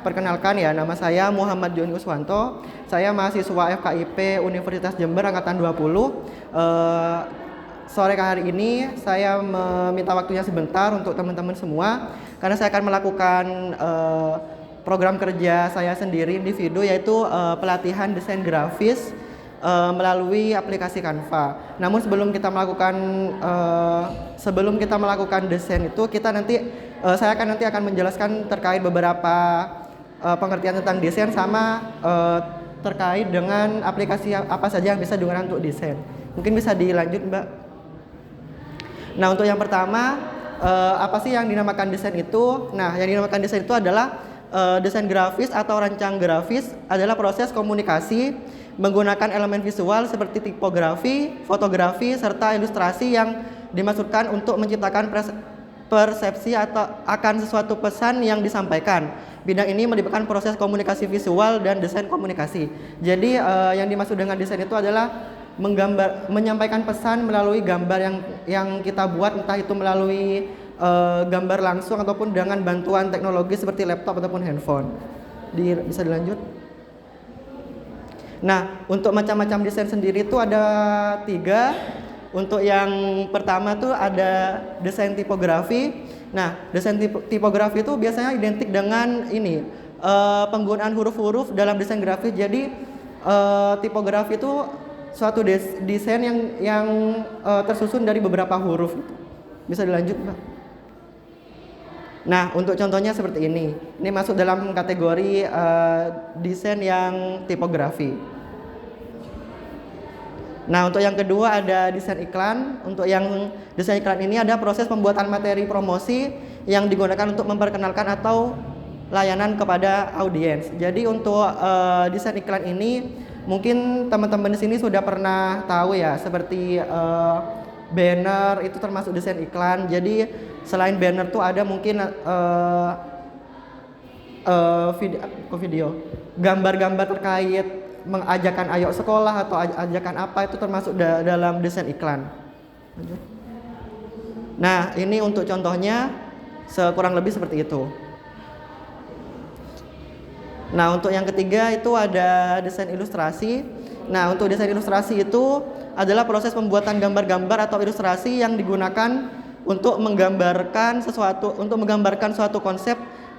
perkenalkan ya, nama saya Muhammad Joni Uswanto. Saya mahasiswa FKIP Universitas Jember angkatan 20. Sore hari ini saya meminta waktunya sebentar untuk teman-teman semua karena saya akan melakukan program kerja saya sendiri individu, yaitu pelatihan desain grafis melalui aplikasi Canva. Namun sebelum kita melakukan desain itu, saya akan menjelaskan terkait beberapa pengertian tentang desain sama terkait dengan aplikasi apa saja yang bisa digunakan untuk desain. Mungkin bisa dilanjut, Mbak. Nah, untuk yang pertama, apa sih yang dinamakan desain itu? Nah, yang dinamakan desain itu adalah desain grafis atau rancang grafis adalah proses komunikasi menggunakan elemen visual seperti tipografi, fotografi, serta ilustrasi yang dimaksudkan untuk menciptakan persepsi atau akan sesuatu pesan yang disampaikan. Bidang ini melibatkan proses komunikasi visual dan desain komunikasi. Jadi yang dimaksud dengan desain itu adalah menyampaikan pesan melalui gambar yang kita buat, entah itu melalui gambar langsung ataupun dengan bantuan teknologi seperti laptop ataupun handphone. Bisa dilanjut? Nah, untuk macam-macam desain sendiri itu ada 3. Untuk yang pertama tuh ada desain tipografi. Nah, desain tipografi itu biasanya identik dengan penggunaan huruf-huruf dalam desain grafis. Jadi tipografi itu suatu desain yang tersusun dari beberapa huruf. Bisa dilanjut, Mbak? Nah, untuk contohnya seperti ini. Ini masuk dalam kategori desain yang tipografi. Nah, untuk yang kedua ada desain iklan. Untuk yang desain iklan ini ada proses pembuatan materi promosi yang digunakan untuk memperkenalkan atau layanan kepada audiens. Jadi untuk desain iklan ini mungkin teman-teman di sini sudah pernah tahu ya, seperti banner itu termasuk desain iklan. Jadi selain banner tuh ada mungkin video, gambar-gambar terkait mengajakan ayo sekolah atau ajakan apa, itu termasuk dalam desain iklan. Nah, ini untuk contohnya sekurang lebih seperti itu. Nah, untuk yang ketiga itu ada desain ilustrasi. Nah, untuk desain ilustrasi itu adalah proses pembuatan gambar-gambar atau ilustrasi yang digunakan untuk menggambarkan suatu konsep,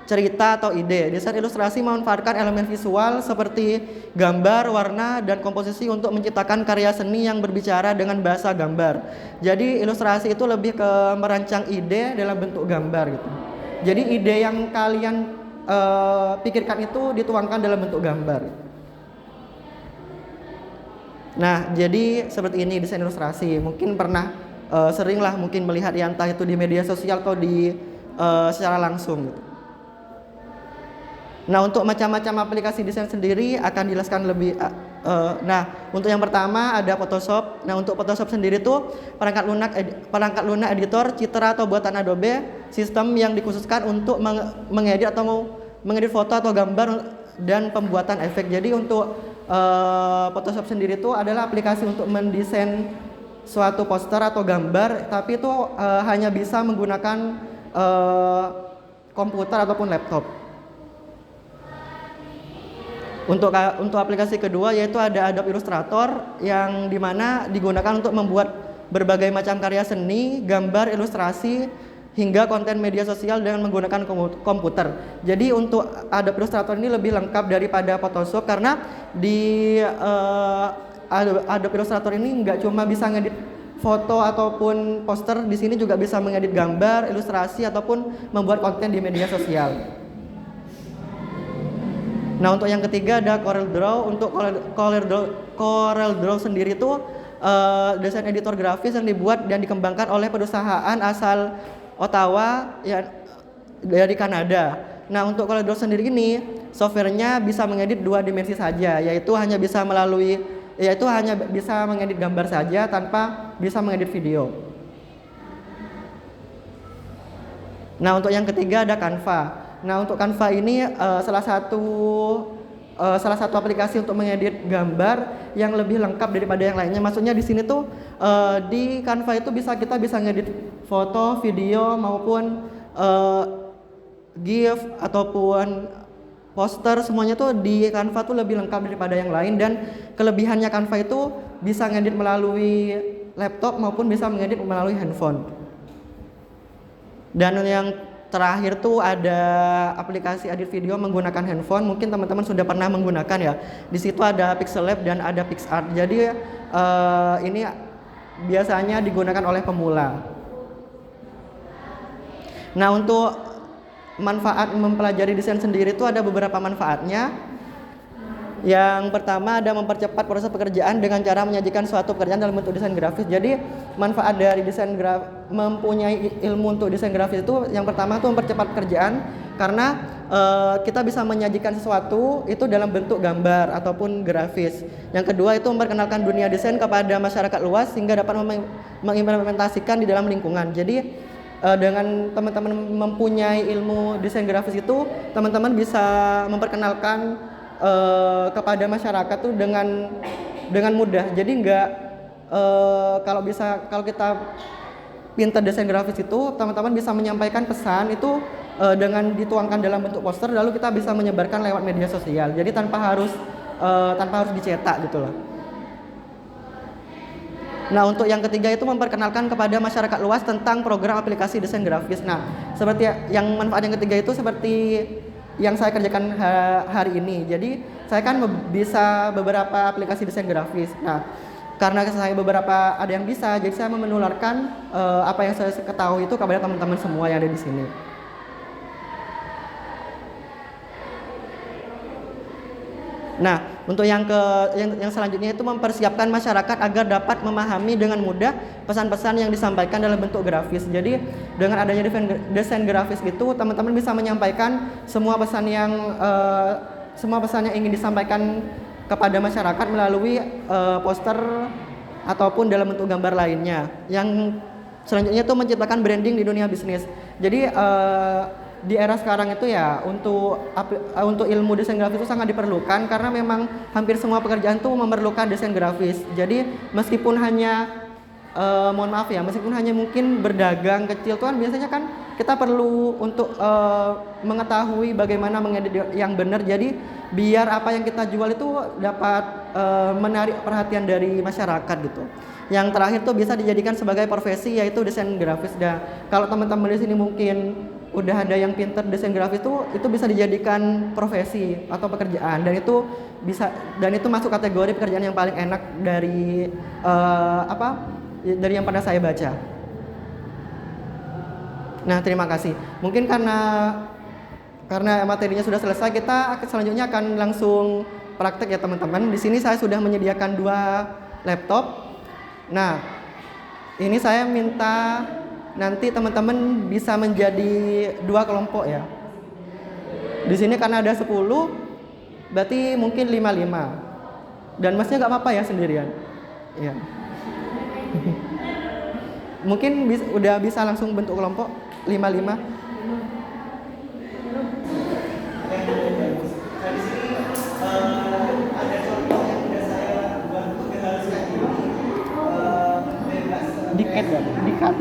cerita atau ide. Desain ilustrasi memanfaatkan elemen visual seperti gambar, warna, dan komposisi untuk menciptakan karya seni yang berbicara dengan bahasa gambar. Jadi ilustrasi itu lebih ke merancang ide dalam bentuk gambar gitu. Jadi ide yang kalian pikirkan itu dituangkan dalam bentuk gambar. Nah, jadi seperti ini desain ilustrasi. Mungkin pernah seringlah mungkin melihat ya, entah itu di media sosial atau secara langsung gitu. Nah, untuk macam-macam aplikasi desain sendiri akan dijelaskan lebih. Nah, untuk yang pertama ada Photoshop. Nah, untuk Photoshop sendiri tuh perangkat lunak editor citra atau buatan Adobe, sistem yang dikhususkan untuk mengedit foto atau gambar dan pembuatan efek. Jadi untuk Photoshop sendiri itu adalah aplikasi untuk mendesain suatu poster atau gambar, tapi itu hanya bisa menggunakan komputer ataupun laptop. Untuk aplikasi kedua yaitu ada Adobe Illustrator, yang dimana digunakan untuk membuat berbagai macam karya seni, gambar, ilustrasi, hingga konten media sosial dengan menggunakan komputer. Jadi untuk Adobe Illustrator ini lebih lengkap daripada Photoshop, karena di Adobe Illustrator ini nggak cuma bisa ngedit foto ataupun poster, di sini juga bisa mengedit gambar, ilustrasi, ataupun membuat konten di media sosial. Nah, untuk yang ketiga ada Corel Draw. Untuk Corel Draw sendiri itu desain editor grafis yang dibuat dan dikembangkan oleh perusahaan asal Ottawa ya, dari Kanada. Nah, untuk Corel Draw sendiri ini softwarenya bisa mengedit 2 dimensi saja, yaitu hanya bisa mengedit gambar saja tanpa bisa mengedit video. Nah, untuk yang ketiga ada Canva. Nah, untuk Canva ini salah satu aplikasi untuk mengedit gambar yang lebih lengkap daripada yang lainnya. Maksudnya di sini tuh di Canva itu kita bisa ngedit foto, video maupun GIF ataupun poster, semuanya tuh di Canva tuh lebih lengkap daripada yang lain. Dan kelebihannya Canva itu bisa ngedit melalui laptop maupun bisa mengedit melalui handphone. Dan yang terakhir tuh ada aplikasi edit video menggunakan handphone. Mungkin teman-teman sudah pernah menggunakan ya. Di situ ada Pixel Lab dan ada PixArt. Jadi ini biasanya digunakan oleh pemula. Nah, untuk manfaat mempelajari desain sendiri itu ada beberapa manfaatnya. Yang pertama ada mempercepat proses pekerjaan dengan cara menyajikan suatu pekerjaan dalam bentuk desain grafis. Jadi manfaat dari desain mempunyai ilmu untuk desain grafis itu yang pertama itu mempercepat pekerjaan karena kita bisa menyajikan sesuatu itu dalam bentuk gambar ataupun grafis. Yang kedua itu memperkenalkan dunia desain kepada masyarakat luas sehingga dapat mengimplementasikan di dalam lingkungan. Jadi dengan teman-teman mempunyai ilmu desain grafis itu teman-teman bisa memperkenalkan kepada masyarakat tuh dengan mudah. Jadi kalau kita pintar desain grafis itu teman-teman bisa menyampaikan pesan itu dengan dituangkan dalam bentuk poster, lalu kita bisa menyebarkan lewat media sosial. Jadi tanpa harus dicetak gitu loh. Nah, untuk yang ketiga itu memperkenalkan kepada masyarakat luas tentang program aplikasi desain grafis. Nah, seperti yang manfaat yang ketiga itu seperti yang saya kerjakan hari ini. Jadi saya kan bisa beberapa aplikasi desain grafis. Nah, karena saya beberapa ada yang bisa, jadi saya menularkan apa yang saya ketahui itu kepada teman-teman semua yang ada di sini. Nah, untuk yang selanjutnya itu mempersiapkan masyarakat agar dapat memahami dengan mudah pesan-pesan yang disampaikan dalam bentuk grafis. Jadi dengan adanya desain grafis gitu, teman-teman bisa menyampaikan semua pesan yang ingin disampaikan kepada masyarakat melalui poster ataupun dalam bentuk gambar lainnya. Yang selanjutnya itu menciptakan branding di dunia bisnis. Jadi di era sekarang itu ya untuk ilmu desain grafis itu sangat diperlukan karena memang hampir semua pekerjaan tuh memerlukan desain grafis. Jadi meskipun hanya meskipun hanya mungkin berdagang kecil tuh kan biasanya kan kita perlu untuk mengetahui bagaimana mengedit yang benar. Jadi biar apa yang kita jual itu dapat menarik perhatian dari masyarakat gitu. Yang terakhir tuh bisa dijadikan sebagai profesi yaitu desain grafis. Dan kalau teman-teman di sini mungkin udah ada yang pinter desain grafis itu bisa dijadikan profesi atau pekerjaan dan itu masuk kategori pekerjaan yang paling enak dari dari yang pernah saya baca. Nah, terima kasih. Mungkin karena materinya sudah selesai, kita selanjutnya akan langsung praktek ya teman-teman. Di sini saya sudah menyediakan 2 laptop. Nah, ini saya minta nanti teman-teman bisa menjadi 2 kelompok ya. Di sini karena ada 10, berarti mungkin 5-5. Dan masnya nggak apa-apa ya sendirian. Ya. Mungkin udah bisa langsung bentuk kelompok 5-5. Dikat.